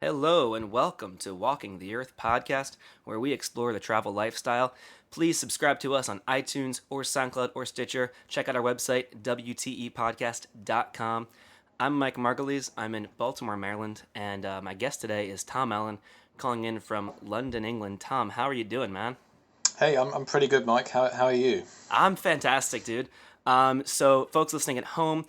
Hello and welcome to Walking the Earth podcast, where we explore the travel lifestyle. Please subscribe to us on iTunes or SoundCloud or Stitcher. Check out our website, WTEpodcast.com. I'm Mike Margulies. I'm in Baltimore, Maryland, and my guest today is Tom Allen, calling in from London, England. Tom, how are you doing, man? Hey, I'm pretty good, Mike. How are you? I'm fantastic, dude. So, folks listening at home,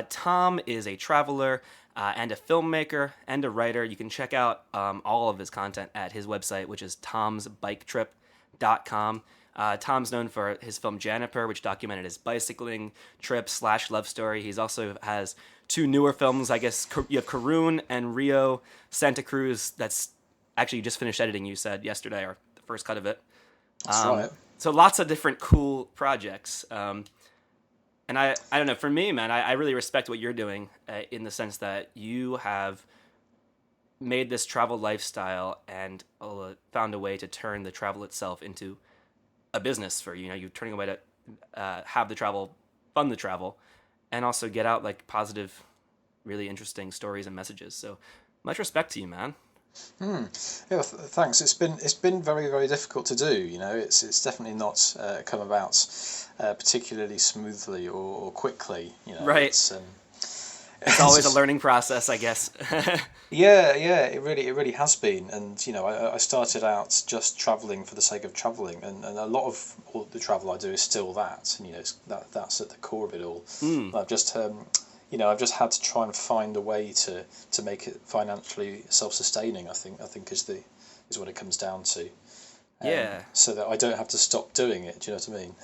Tom is a traveler and a filmmaker and a writer. You can check out all of his content at his website, which is tomsbiketrip.com. Tom's known for his film Janiper, which documented his bicycling trip slash love story. He's also has two newer films, I guess. You have Karun and Rio Santa Cruz. That's actually you just finished editing. You said yesterday, or the first cut of it. That's right. So lots of different cool projects. And I don't know, for me, man, I really respect what you're doing in the sense that you have made this travel lifestyle and found a way to turn the travel itself into a business for you. You're turning a way to have the travel, fund the travel, and also get out like positive, really interesting stories and messages. So much respect to you, man. Yeah, thanks. It's been very very difficult to do. It's definitely not come about particularly smoothly or quickly. Right. It's always a learning process, I guess. Yeah. It really has been. And I started out just traveling for the sake of traveling, and a lot of all the travel I do is still that. And that's at the core of it all. I've just had to try and find a way to make it financially self-sustaining. I think is what it comes down to. Yeah. So that I don't have to stop doing it. Do you know what I mean?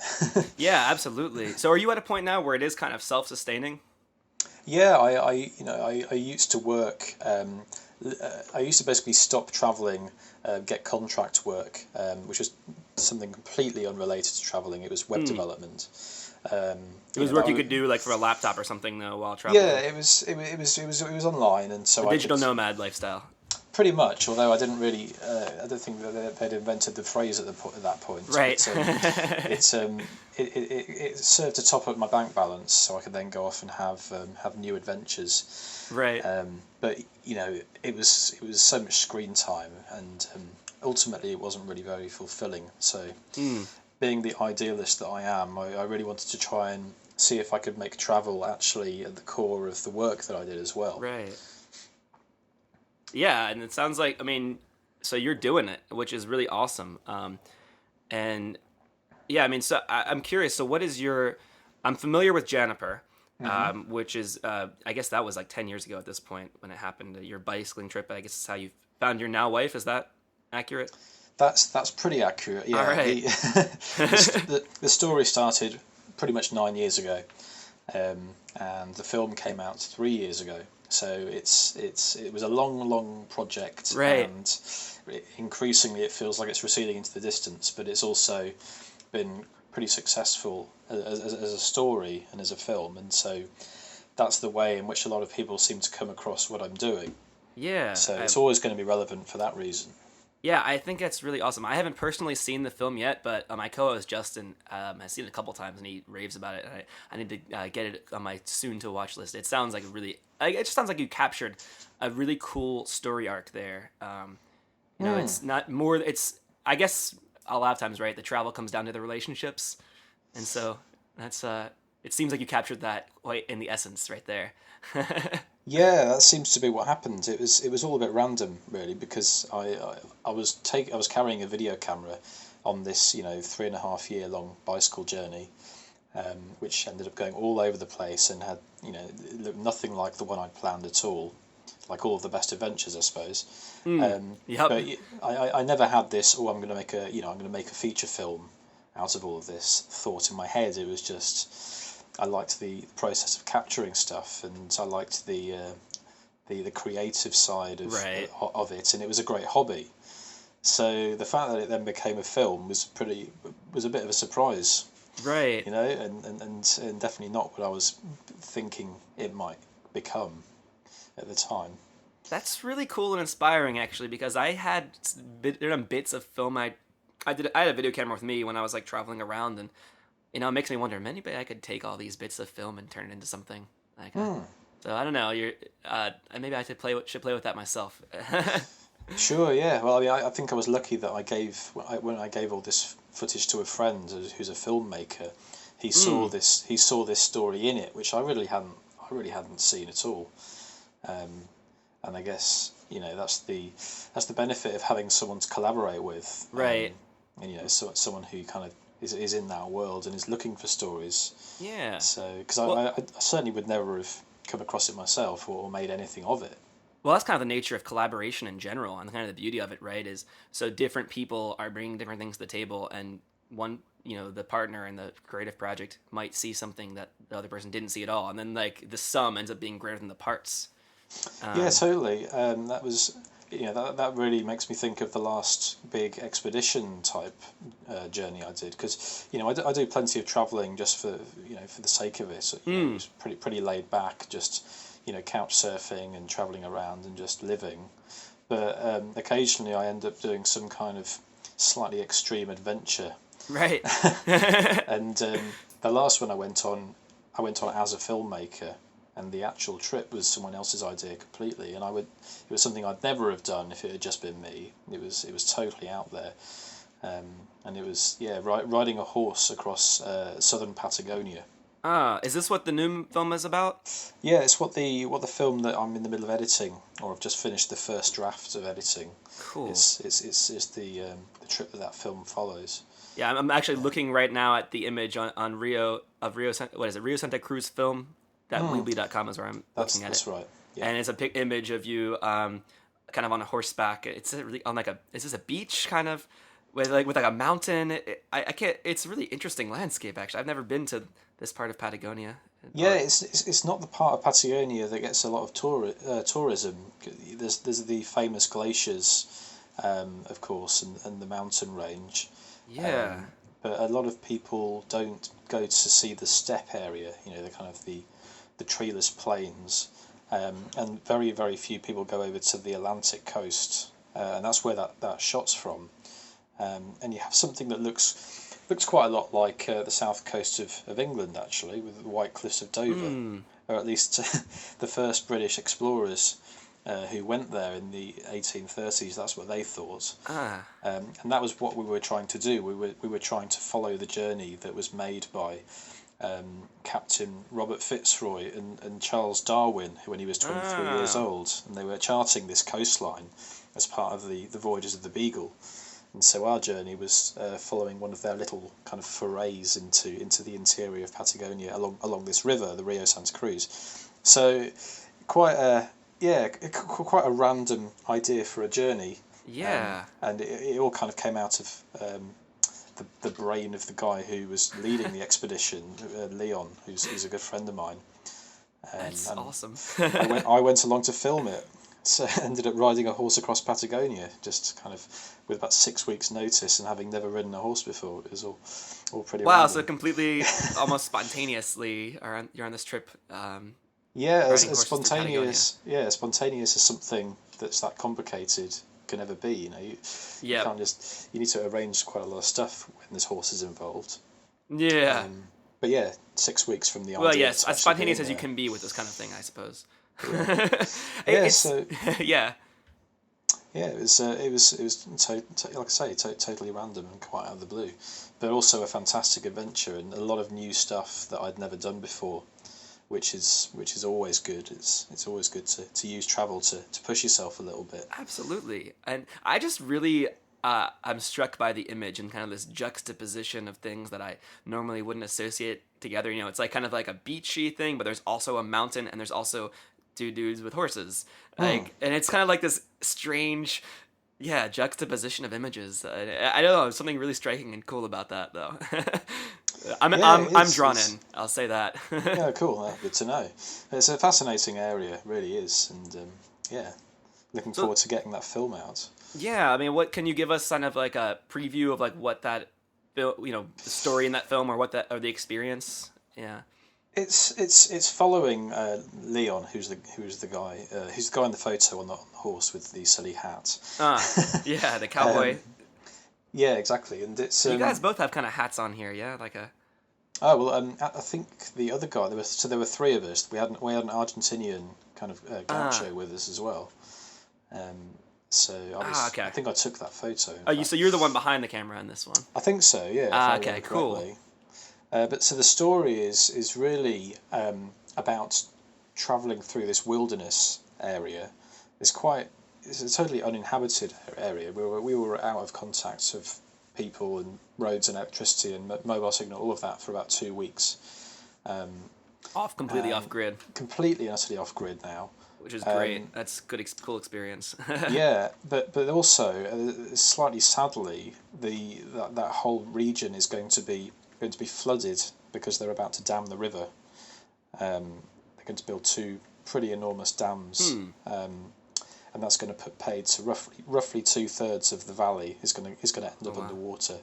Yeah, absolutely. So are you at a point now where it is kind of self-sustaining? Yeah, I used to work. I used to basically stop traveling, get contract work, which was something completely unrelated to traveling. It was web development. Um, It was work that you was, could do like from a laptop or something though while yeah, traveling. it was online, and A so I digital could nomad lifestyle. pretty much. Although I didn't really, I don't think that they'd invented the phrase at that point. Right. But it's it served to top up my bank balance, so I could then go off and have new adventures. Right. But it was so much screen time, and ultimately it wasn't really very fulfilling. So, Mm, being the idealist that I am, I really wanted to try and see if I could make travel actually at the core of the work that I did as well. right. Yeah, and it sounds like so you're doing it, which is really awesome. And yeah, so I'm curious. So what is your? I'm familiar with Janiper, which is I guess that was like 10 years ago at this point when it happened. Your bicycling trip. I guess is how you found your now wife. Is that accurate? That's pretty accurate. All Yeah, right. the story started pretty much 9 years ago, and the film came out 3 years ago. So it was a long project, Right. and increasingly it feels like it's receding into the distance. But it's also been pretty successful as a story and as a film, and so that's the way in which a lot of people seem to come across what I'm doing. Yeah. So it's always going to be relevant for that reason. Yeah, I think that's really awesome. I haven't personally seen the film yet, but my co-host Justin has seen it a couple times and he raves about it. And I need to get it on my soon-to-watch list. It sounds like it just sounds like you captured a really cool story arc there. It's not more. It's I guess a lot of times, right? The travel comes down to the relationships, and so that's it seems like you captured that quite in the essence right there. Yeah, that seems to be what happened. It was all a bit random, really, because I was carrying a video camera on this 3.5 year long bicycle journey, which ended up going all over the place and had it looked nothing like the one I'd planned at all, like all of the best adventures, I suppose. Yep. But I never had this. Oh, I'm going to make a feature film out of all of this thought in my head. It was just I liked the process of capturing stuff, and I liked the creative side Right. of it, and it was a great hobby. So the fact that it then became a film was a bit of a surprise, Right. and definitely not what I was thinking it might become at the time. That's really cool and inspiring, actually, because I had bits of film. I had a video camera with me when I was like traveling around, and it makes me wonder. Maybe I could take all these bits of film and turn it into something like So I don't know. You're maybe I should play with that myself. Sure, yeah. Well, I mean, I think I was lucky that when I gave all this footage to a friend who's a filmmaker. Mm, He saw this story in it, which I really hadn't seen at all. Um, and I guess that's the benefit of having someone to collaborate with. right. And someone who kind of is in that world and is looking for stories. Yeah. So, because Well, I certainly would never have come across it myself or made anything of it. well, that's kind of the nature of collaboration in general, and kind of the beauty of it, right? Is so different people are bringing different things to the table, and one, the partner in the creative project might see something that the other person didn't see at all, and then like the sum ends up being greater than the parts. Yeah, Um, totally. That was, that really makes me think of the last big expedition type journey I did because I do plenty of traveling just for the sake of it. So, it mm, was pretty laid back, just couch surfing and traveling around and just living. But occasionally I end up doing some kind of slightly extreme adventure. right. And the last one I went on as a filmmaker, and the actual trip was someone else's idea completely. And it was something I'd never have done if it had just been me. It was totally out there, and it was riding a horse across southern Patagonia. Is this what the new film is about? Yeah, it's what the film that I'm in the middle of editing, or I've just finished the first draft of editing. Cool. It's the trip that film follows. Yeah, I'm actually looking right now at the image on what is it, Rio Santa Cruz film. That Mm, Weebly.com is where I'm looking at it. that's right. Yeah. And it's a image of you kind of on a horseback. It's really on like is this a beach kind of with like a mountain. I can't, it's a really interesting landscape actually. I've never been to this part of Patagonia. Yeah, it's not the part of Patagonia that gets a lot of tourism. There's the famous glaciers, of course, and the mountain range. Yeah. Um, but a lot of people don't go to see the steppe area. The kind of the treeless plains, and very few people go over to the Atlantic coast, and that's where that shot's from. And you have something that looks quite a lot like the south coast of England, actually, with the White Cliffs of Dover, Hmm. or at least the first British explorers who went there in the 1830s. That's what they thought, Ah. and that was what we were trying to do. We were trying to follow the journey that was made by Captain Robert Fitzroy and Charles Darwin, when he was 23 years Ah. old, and they were charting this coastline as part of the voyages of the Beagle. And so our journey was following one of their little kind of forays into the interior of Patagonia along this river, the Rio Santa Cruz. So quite a quite a random idea for a journey, Yeah. and it all kind of came out of the brain of the guy who was leading the expedition, Leon, who's a good friend of mine. That's And awesome. I went along to film it. So I ended up riding a horse across Patagonia, just kind of with about 6 weeks' notice, and having never ridden a horse before. It was all pretty Wow, so random. completely, almost spontaneously, you're on this trip, Yeah, riding horses through Patagonia. spontaneous is something that's that complicated can ever be. You Yep. can't you need to arrange quite a lot of stuff when there's horses involved. Yeah. But yeah, 6 weeks from the Well, idea yes, to as actually spontaneous being as you there. can be with this kind of thing, I suppose. Yeah, yeah. It's So yeah, yeah, it was like I say, totally random and quite out of the blue, but also a fantastic adventure and a lot of new stuff that I'd never done before, which is always good. It's always good to use travel to push yourself a little bit. absolutely. And I just really I'm struck by the image and kind of this juxtaposition of things that I normally wouldn't associate together. It's like kind of like a beachy thing, but there's also a mountain and there's also two dudes with horses. Hmm. And it's kind of like this strange, yeah, juxtaposition of images. I don't know, something really striking and cool about that though. Yeah, it I'm is. drawn in. I'll say that. Yeah, cool. Good to know. It's a fascinating area, it really is, and yeah, looking So forward to getting that film out. yeah, I mean, what can you give us kind of like a preview of like what that the story in that film or what that or the experience? Yeah. It's following Leon, who's the guy in the photo on the horse with the silly hat. Yeah, the um, cowboy. yeah, exactly, and it's You guys both have kind of hats on here, yeah, like a Oh well, I think the other guy there were three of us. We had an Argentinian kind of Ah, gaucho with us as well. Um, so I okay. think I took that photo. In Oh, you so you're fact, the one behind the camera in this one. I think so. Yeah, if Ah, I okay, remember cool. correctly. But so the story is really about travelling through this wilderness area. It's a totally uninhabited area. We were out of contact of people and roads and electricity and mobile signal, all of that for about 2 weeks. Um, Completely off and grid, completely and utterly off grid now. which is great. Um, That's good, cool experience. yeah, but also slightly sadly, that whole region is going to be flooded because they're about to dam the river. They're going to build two pretty enormous dams, Hmm. and that's going to put paid to roughly 2/3 of the valley is going to end Oh up wow. underwater.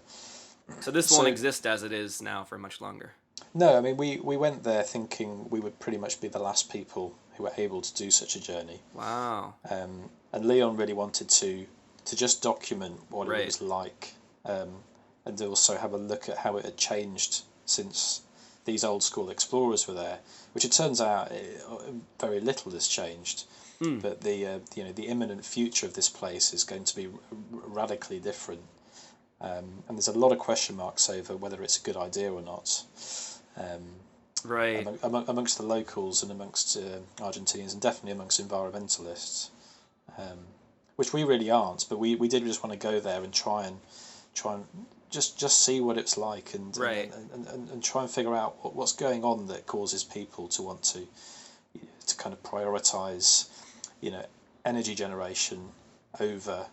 So this won't So exist as it is now for much longer. no, I mean we went there thinking we would pretty much be the last people who were able to do such a journey. Wow. And Leon really wanted to just document what it Right. was like, um, and also have a look at how it had changed since these old school explorers were there. Which it turns out very little has changed, Hmm. but the imminent future of this place is going to be radically different. And there's a lot of question marks over whether it's a good idea or not. Um, Right. amongst the locals and amongst Argentinians, and definitely amongst environmentalists, um, which we really aren't. But we did just want to go there and try and just see what it's like, Right. and try and figure out what's going on that causes people to want to kind of prioritize, you know, energy generation over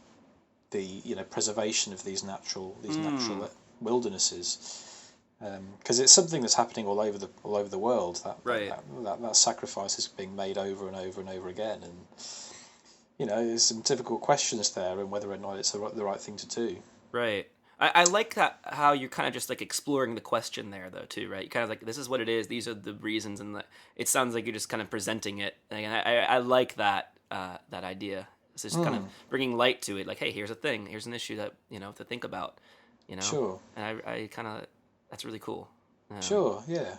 the preservation of these natural Hmm. wildernesses, because it's something that's happening all over the world. That that, Right. that that that sacrifice is being made over and over and over again, and there's some difficult questions there, and whether or not it's the right thing to do. Right. I like that how you're kind of just like exploring the question there though too, right? You kind of like this is what it is. These are the reasons, and it sounds like you're just kind of presenting it. And I like that that idea. It's just kind of Mm, bringing light to it. Like, hey, here's a thing. Here's an issue that to think about. You know, sure, and I kind of that's really cool. sure, yeah.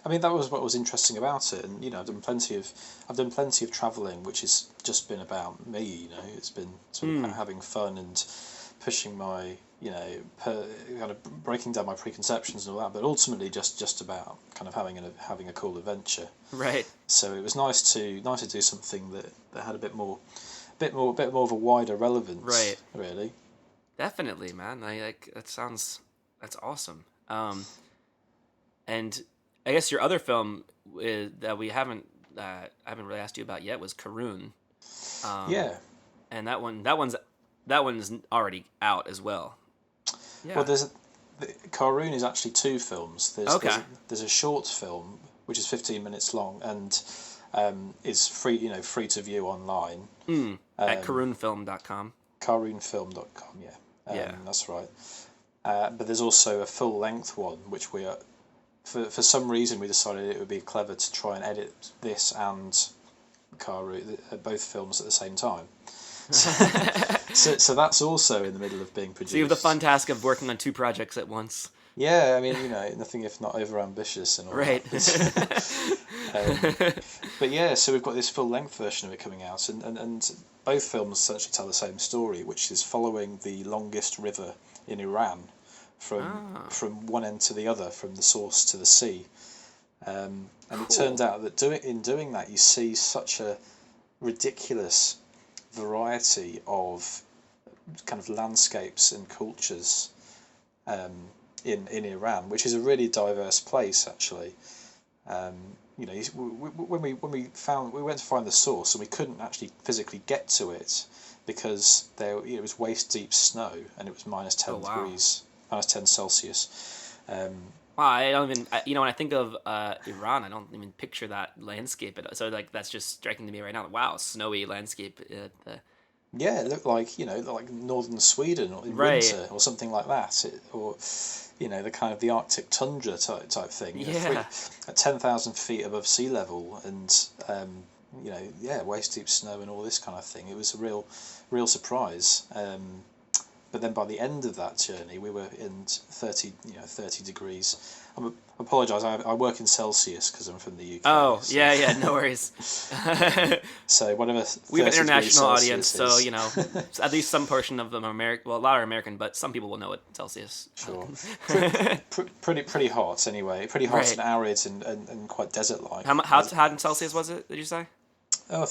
I mean, that was what was interesting about it, and I've done plenty of travelling, which has just been about me. It's been sort of Hmm. having fun and pushing my, kind of breaking down my preconceptions and all that, but ultimately just about kind of having a cool adventure. Right. So it was nice to do something that had a bit more of a wider relevance, Right. really. Definitely, man. I like that sounds that's awesome. And I guess your other film that we I haven't really asked you about yet was Karun. Um, Yeah. and that one's already out as well. Well, Yeah. Karun is actually two films. Okay. There's a short film which is 15 minutes long and is free to view online. At Um, karunfilm.com. Karunfilm.com, yeah, Yeah. that's right. But there's also a full length one which for some reason we decided it would be clever to try and edit this and Karun, both films at the same time. So, so that's also in the middle of being So you have the fun produced. task of working on two projects at once. Yeah, I mean, nothing if not over ambitious and all Right. that. But yeah, so we've got this full length version of it coming out, and both films essentially tell the same story, which is following the longest river in Iran from Ah, from one end to the other, from the source to the sea. And it turned cool. out that in doing that, you see such a ridiculous variety of kind of landscapes and cultures, um, in Iran, which is a really diverse place actually. Um, when we went to find the source and we couldn't actually physically get to it because it was waist deep snow and it was minus Oh 10 wow. degrees, minus 10 Celsius. Um, Wow, I don't even when I think of Iran, I don't even picture that landscape. So like that's just striking to me right now. Wow, snowy landscape. yeah, it looked like northern Sweden or in Right. winter or something like that, or the kind of the Arctic tundra type thing. Yeah. At 10,000 feet above sea level, and yeah, waist deep snow and all this kind of thing. It was a real surprise. But then by the end of that journey, we were in 30 degrees, I apologise. I work in Celsius because I'm from the UK. Oh, So, yeah, yeah, no worries. so whatever We have an 30 degrees international audience, Celsius so, is. you know, at least some portion of them are American. Well, a lot are American, but some people will know what Celsius. Sure. Pretty hot anyway. Pretty hot Right. and arid and quite desert-like. How hot in Celsius was it, did you say? Oh,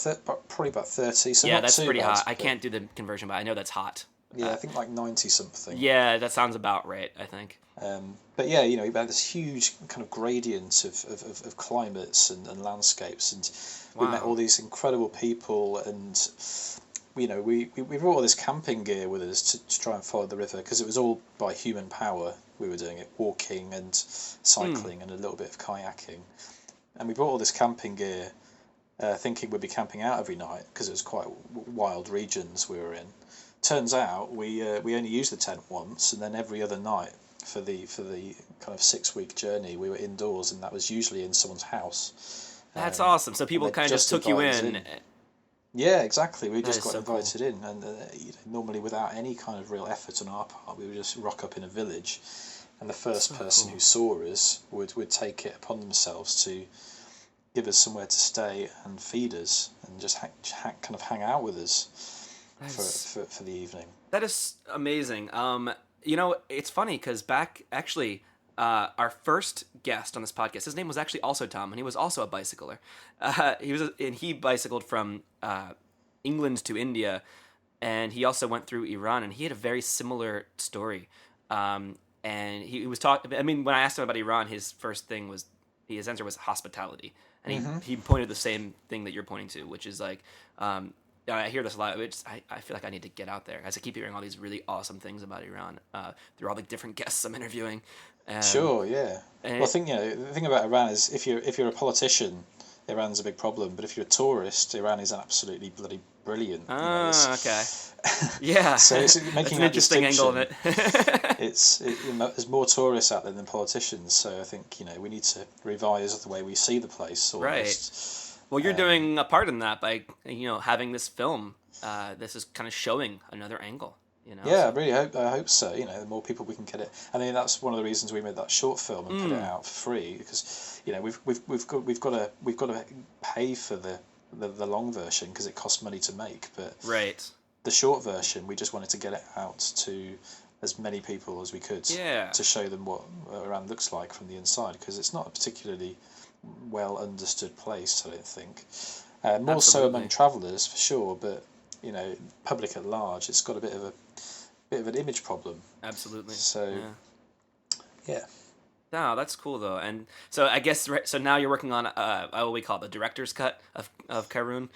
probably about 30, so Yeah, not that's too pretty bad. hot. I can't do the conversion, but I know that's hot. Yeah, I think like 90 something. Yeah, that sounds about right, I think. But yeah, you know, you've had this huge kind of gradient of climates and landscapes, and we met Wow. all these incredible people, and you know, we brought all this camping gear with us to try and follow the river because it was all by human power. We were doing it, walking and cycling and a little bit of kayaking, and we brought all this camping gear, thinking we'd be camping out every night because it was quite wild regions we were in. Turns out we only used the tent once, and then every other night for the kind of 6 week journey we were indoors, and that was usually in someone's house. That's awesome. So people they kind of just took you invited us in. Yeah, exactly. We That just is got so cool. invited in, and you know, normally without any kind of real effort on our part, we would just rock up in a village, and the first So person cool. who saw us would take it upon themselves to give us somewhere to stay and feed us, and just kind of hang out with us That for, is for the evening. That is amazing. You know, it's funny because back actually, our first guest on this podcast, his name was actually also Tom, and he was also a bicycler. He bicycled from England to India, and he also went through Iran, and he had a very similar story. And he was talking. I mean, when I asked him about Iran, his answer was hospitality, and he pointed the same thing that you're pointing to, which is like. I hear this a lot. I feel like I need to get out there as I keep hearing all these really awesome things about Iran through all the different guests I'm interviewing. Sure, yeah. And Well, I think, you know, the thing about Iran is if you're a politician, Iran's a big problem. But if you're a tourist, Iran is absolutely bloody brilliant. You know, okay, yeah, so it's that's making an that interesting angle of distinction. it. There's more tourists out there than politicians. So I think, you know, we need to revise the way we see the place Right. almost. Well, you're doing a part in that by having this film. This is kind of showing another angle. Yeah, So. I hope so. You know, the more people we can get it. I mean, that's one of the reasons we made that short film and put it out for free, because you know we've got to pay for the long version because it costs money to make. But Right. the short version, we just wanted to get it out to as many people as we could. Yeah. To show them what Iran looks like from the inside, because it's not a particularly well understood place, I don't think. More so among Absolutely. travellers for sure, but you know, public at large, it's got a bit of an image problem. Absolutely. So yeah. No, that's cool though, and so I guess so now you're working on what we call it, the director's cut of Karun.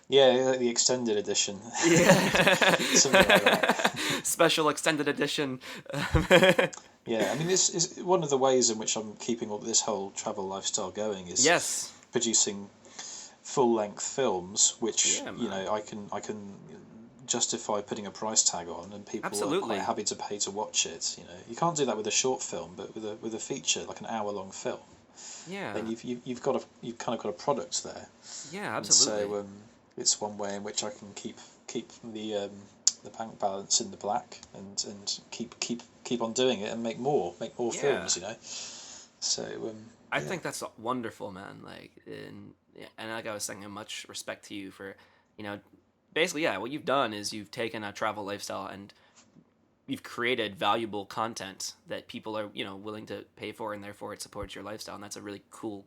Yeah, the extended edition. Yeah. Something like that. Special extended edition. Yeah, I mean, this is one of the ways in which I'm keeping all this whole travel lifestyle going is Yes. producing full length films, which Yeah, you man. know I can justify putting a price tag on, and people are Absolutely. quite happy to pay to watch it. You know, you can't do that with a short film, but with a feature like an hour-long film, Yeah. then you've kind of got a product there. Yeah, And absolutely. so it's one way in which I can keep the bank balance in the black, and keep on doing it and make more Yeah. films. You know, so I yeah. think that's wonderful, man. Like, and like I was saying, much respect to you for, basically, yeah. What you've done is you've taken a travel lifestyle and you've created valuable content that people are, willing to pay for, and therefore it supports your lifestyle, and that's a really cool.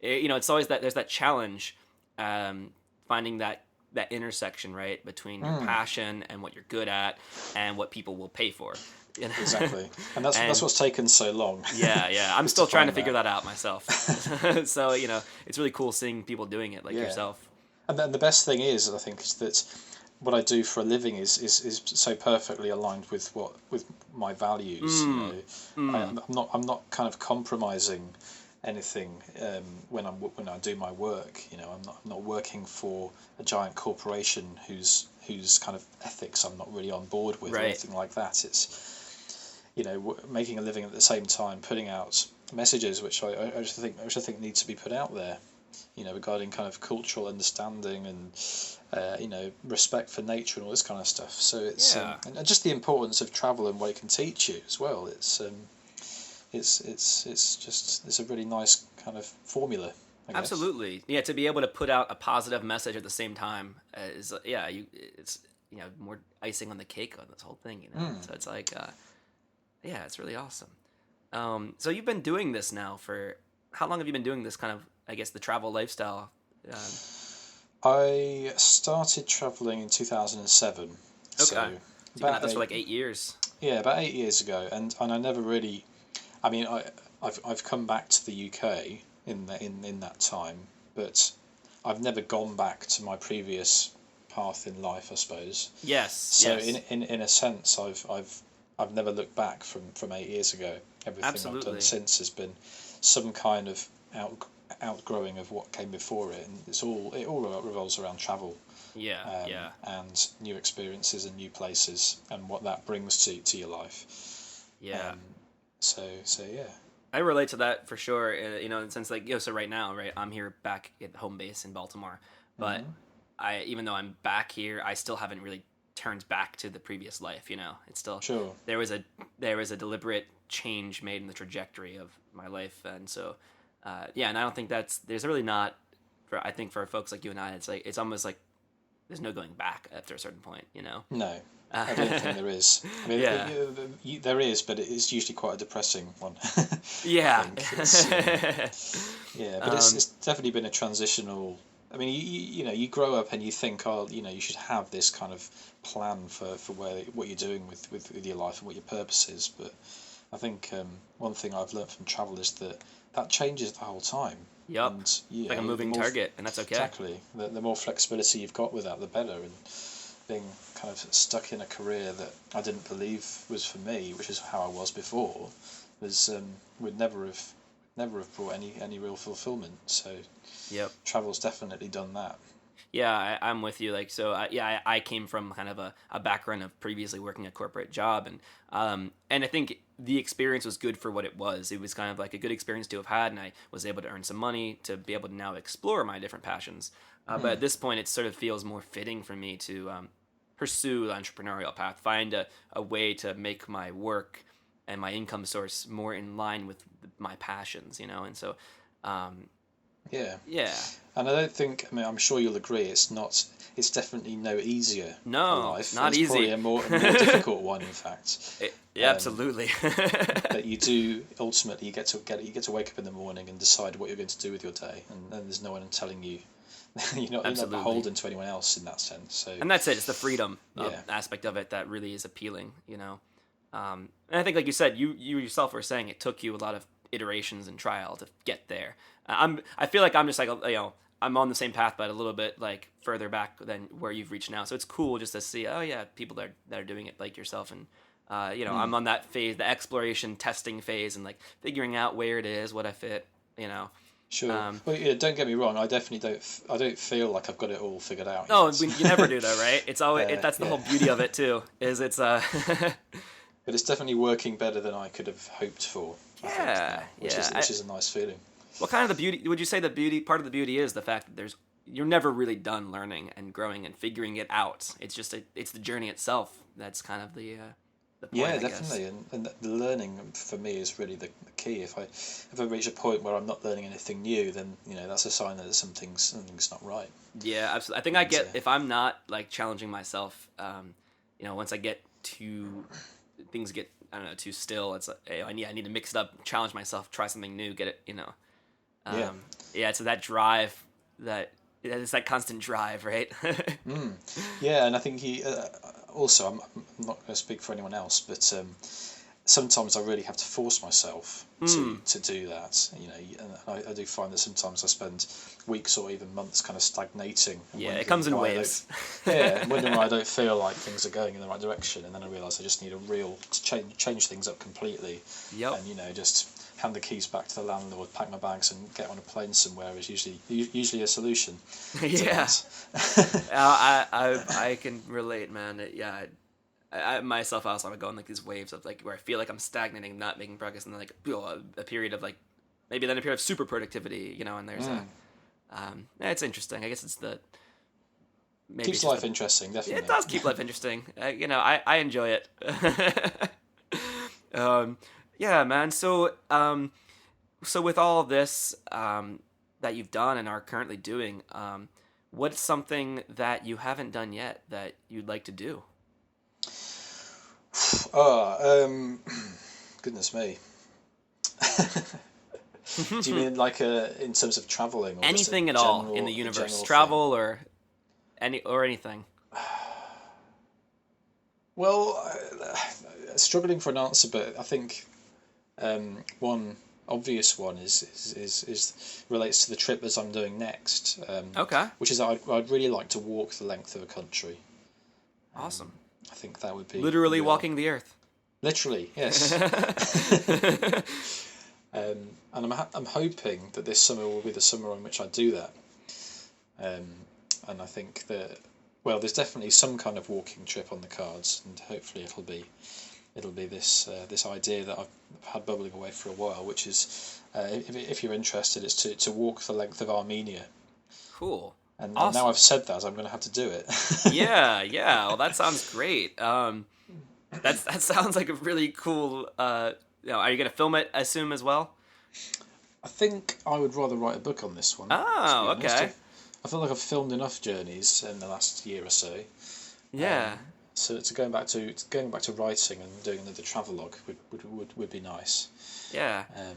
It's always there's that challenge, finding that intersection, right, between your passion and what you're good at and what people will pay for. Exactly, and that's what's taken so long. Yeah. I'm Is still trying to find figure that out myself. So, it's really cool seeing people doing it like Yeah. yourself. And then the best thing is, I think, is that what I do for a living is so perfectly aligned with my values. I'm not kind of compromising anything when I do my work. I'm not working for a giant corporation whose kind of ethics I'm not really on board with, or Right. anything like that. It's making a living at the same time, putting out messages which I just think need to be put out there. Regarding kind of cultural understanding and respect for nature and all this kind of stuff. So it's Yeah. and just the importance of travel and what it can teach you as well. It's it's a really nice kind of formula, I guess. Absolutely. Yeah, to be able to put out a positive message at the same time is it's more icing on the cake on this whole thing, you know. Mm. So it's like yeah, it's really awesome. So you've been doing this now for how long have you been doing this kind of, I guess, the travel lifestyle? Um, I started travelling in 2007, so okay. So you've been at about this for like 8 years. about 8 years ago, and I never really, I mean, I've come back to the UK in that time, but I've never gone back to my previous path in life, I suppose. Yes, So yes. in a sense, I've never looked back from 8 years ago. Everything I've done Absolutely. since has been some kind of outgrowing of what came before it, and it all revolves around travel, Yeah, yeah. and new experiences and new places and what that brings to your life. Yeah. Um, so yeah. I relate to that for sure. In the sense like, so right now, right, I'm here back at home base in Baltimore, but Hmm. even though I'm back here, I still haven't really turned back to the previous life. It's still Sure. there was a deliberate change made in the trajectory of my life, and so yeah, and I don't think there's really not for I think for folks like you and I, it's like it's almost like there's no going back after a certain point. No, I don't think there is. I mean, Yeah, there is, but it's usually quite a depressing one. I yeah. think it's yeah, but um, it's definitely been a transitional. I mean, you grow up and you think, oh, you should have this kind of plan for what you're doing with your life and what your purpose is. But I think one thing I've learned from travel is that changes the whole time, Yup. and It's like a moving target, and that's okay. exactly the more flexibility you've got with that, the better. And being kind of stuck in a career that I didn't believe was for me, which is how I was before, was would never have brought any real fulfillment. So Yep. travel's definitely done that. Yeah, I'm with you. Like, so, yeah, I came from kind of a background of previously working a corporate job, and I think the experience was good for what it was. It was kind of like a good experience to have had, and I was able to earn some money to be able to now explore my different passions. But Hmm. at this point, it sort of feels more fitting for me to pursue the entrepreneurial path, find a way to make my work and my income source more in line with my passions, and so, um, Yeah, yeah, and I don't think. I mean, I'm sure you'll agree. It's not. It's definitely no easier a no, life. not It's probably easy. a more difficult one, in fact. Yeah, Um, absolutely. but you do ultimately you get to wake up in the morning and decide what you're going to do with your day, and there's no one telling you. You're not Absolutely. beholden to anyone else in that sense. So And that's it. It's the freedom yeah, aspect of it that really is appealing. And I think, like you said, you yourself were saying it took you a lot of iterations and trial to get there. I feel like I'm just like I'm on the same path, but a little bit like further back than where you've reached now. So it's cool just to see, oh yeah, people that are doing it like yourself, and mm, I'm on that phase, the exploration, testing phase, and like figuring out where it is, what I fit. You know, sure. um, Well, yeah, don't get me wrong. I definitely don't. I don't feel like I've got it all figured out no, yet. you never do though, right? It's always that's the Yeah, whole beauty of it too. Is it's but it's definitely working better than I could have hoped for. I think yeah, now, which yeah. is which is a nice feeling. What kind of the beauty would you say the beauty part of the beauty is the fact that you're never really done learning and growing and figuring it out. It's just it's the journey itself that's kind of the point, Yeah, I guess. definitely, and the learning for me is really the key. If I reach a point where I'm not learning anything new, then that's a sign that something's not right. Yeah, absolutely. I think I And get if I'm not like challenging myself, once I get too things get I don't know too still. It's like hey, I need to mix it up, challenge myself, try something new, get it. yeah, Yeah, it's that drive that it's that constant drive, right? mm. Yeah, and I think also I'm not going to speak for anyone else, but sometimes I really have to force myself Hmm. to do that. And I do find that sometimes I spend weeks or even months kind of stagnating and Yeah, it wondering comes in why I don't. waves. Yeah, and wondering why I don't feel like things are going in the right direction, and then I realise I just need a real to change things up completely, Yep. and just hand the keys back to the landlord, pack my bags, and get on a plane somewhere is usually a solution to Yeah. that. I can relate, man. Yeah, I myself also would go on like these waves of like where I feel like I'm stagnating, not making progress, and then like a period of like maybe then a period of super productivity, and there's Mm. yeah, it's interesting. I guess it's the maybe it's Keeps just life interesting, yeah, it definitely. does keep life interesting. I enjoy it. um, Yeah, man. So with all of this that you've done and are currently doing, what's something that you haven't done yet that you'd like to do? Oh, goodness me. Do you mean like in terms of traveling or just a Anything at all in the general a universe, general thing? travel or anything. Well, struggling for an answer, but I think one obvious one is relates to the trip as I'm doing next, Okay, which is that I'd really like to walk the length of a country. awesome. I think that would be Literally real. walking the earth. Literally, yes. And I'm hoping that this summer will be the summer on which I do that. Um, and I think that, well, there's definitely some kind of walking trip on the cards, and hopefully it'll be this idea that I've had bubbling away for a while, which is, if you're interested, it's to walk the length of Armenia. Cool. And now Awesome. I've said that, I'm going to have to do it. Yeah, yeah. Well, that sounds great. That sounds like a really cool. Are you gonna film it? I assume as well. I think I would rather write a book on this one, to be Oh, honest. okay. I feel like I've filmed enough journeys in the last year or so. Yeah, So it's going back to writing and doing another travelogue would be nice. yeah. Um,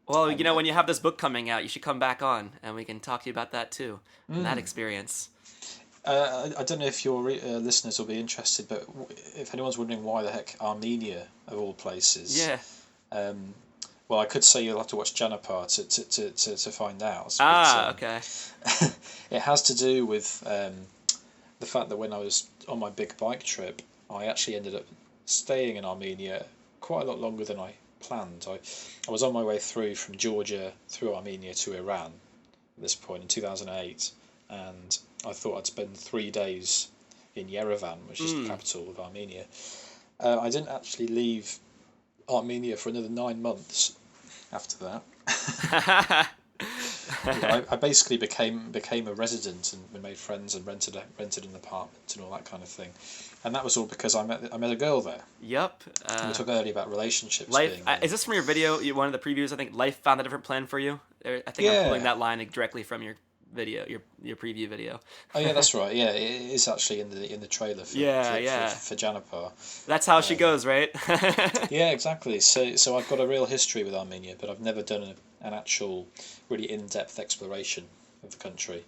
Well, and when you have this book coming out, you should come back on, and we can talk to you about that too, and that experience. I don't know if your listeners will be interested, but if anyone's wondering why the heck Armenia of all places, Yeah. um, well, I could say you'll have to watch Janapar to find out. But Ah, okay. it has to do with the fact that when I was on my big bike trip, I actually ended up staying in Armenia quite a lot longer than I planned. I was on my way through from Georgia through Armenia to Iran at this point in 2008, and I thought I'd spend 3 days in Yerevan, which is the capital of Armenia. I didn't actually leave Armenia for another 9 months after that. I basically became a resident and made friends and rented an apartment and all that kind of thing, and that was all because I met a girl there. Yep. And we talked earlier about relationships Life. being Is this from your video? One of the previews. I think life found a different plan for you. I think I'm pulling yeah. that line directly from your video, your preview video. Oh yeah, that's right. Yeah, it is actually in the trailer for Yeah, yeah. Janapar. That's how she goes, right? Yeah, exactly. So I've got a real history with Armenia, but I've never done an actual really in-depth exploration of the country.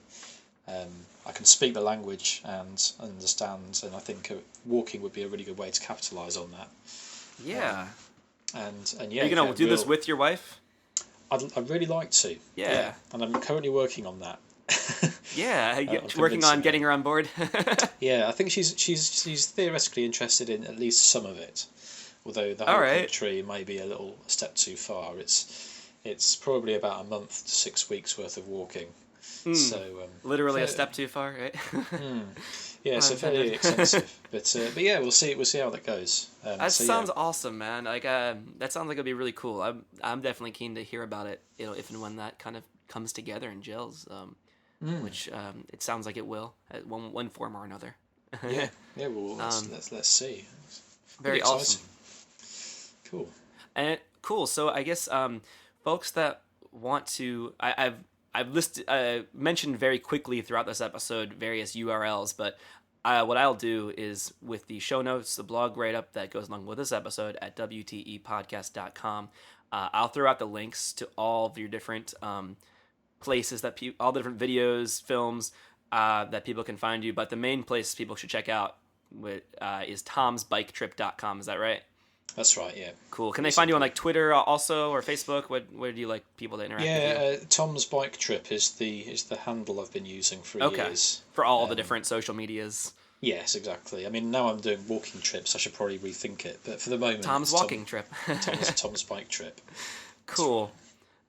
I can speak the language and understand, and I think walking would be a really good way to capitalise on that. Yeah. And Are yeah, you gonna get do this real. with your wife? I'd really like to. Yeah. And I'm currently working on that. Yeah. I'm Working on convincing getting her. her on board. Yeah, I think she's theoretically interested in at least some of it, although the All whole right. country may be a little step too far. It's probably about a month to 6 weeks worth of walking. So Literally a fair- step too far, right? yeah, Pun so fairly intended. expensive. But yeah, we'll see how that goes. That So yeah, sounds awesome, man. Like that sounds like it'd be really cool. I'm definitely keen to hear about it. If and when that kind of comes together and gels. Which it sounds like it will at one form or another. yeah. Well, let's see. Really Very awesome. exciting. Cool. And cool. So I guess folks that want to, I've listed mentioned very quickly throughout this episode various URLs, but what I'll do is with the show notes, the blog write up that goes along with this episode at wtepodcast.com. I'll throw out the links to all of your different places that all the different videos, films that people can find you. But the main place people should check out is tomsbiketrip.com. Is that right? That's right. Yeah. Cool. Can they find you on like Twitter also or Facebook? Where do you like people to interact with you? Tom's Bike Trip is the handle I've been using for Okay. years. For all the different social medias. Yes, exactly. I mean, now I'm doing walking trips. I should probably rethink it, but for the moment, Tom's it's walking trip. Tom's Bike Trip. Cool.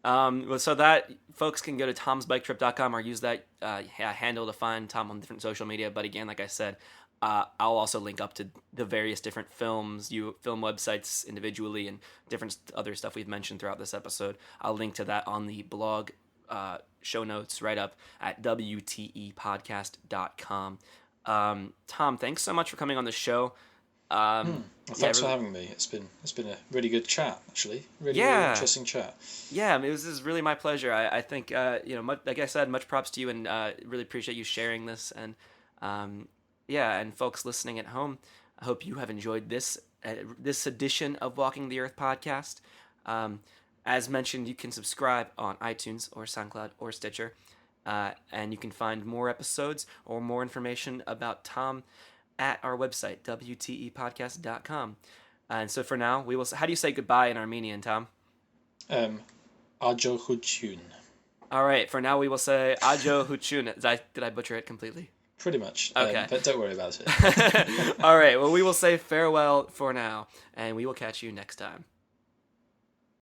So that folks can go to tomsbiketrip.com or use that handle to find Tom on different social media. But again, like I said, I'll also link up to the various different film websites individually and different other stuff we've mentioned throughout this episode. I'll link to that on the blog show notes right up at wtepodcast.com. Tom, thanks so much for coming on the show. Um, Well, yeah, thanks for having me. It's been a really good chat, actually. Really yeah, interesting chat. yeah. I mean, this is really my pleasure. I think like I said, much props to you, and really appreciate you sharing this. And yeah, and folks listening at home, I hope you have enjoyed this edition of Walking the Earth podcast. Um, as mentioned, you can subscribe on iTunes or SoundCloud or Stitcher, and you can find more episodes or more information about Tom at our website, wtepodcast.com. And so for now, we will. How do you say goodbye in Armenian, Tom? Um, Ajo Huchun. All right. For now, we will say Ajo Huchun. Did I butcher it completely? Pretty much. Okay. But don't worry about it. All right. Well, we will say farewell for now, and we will catch you next time.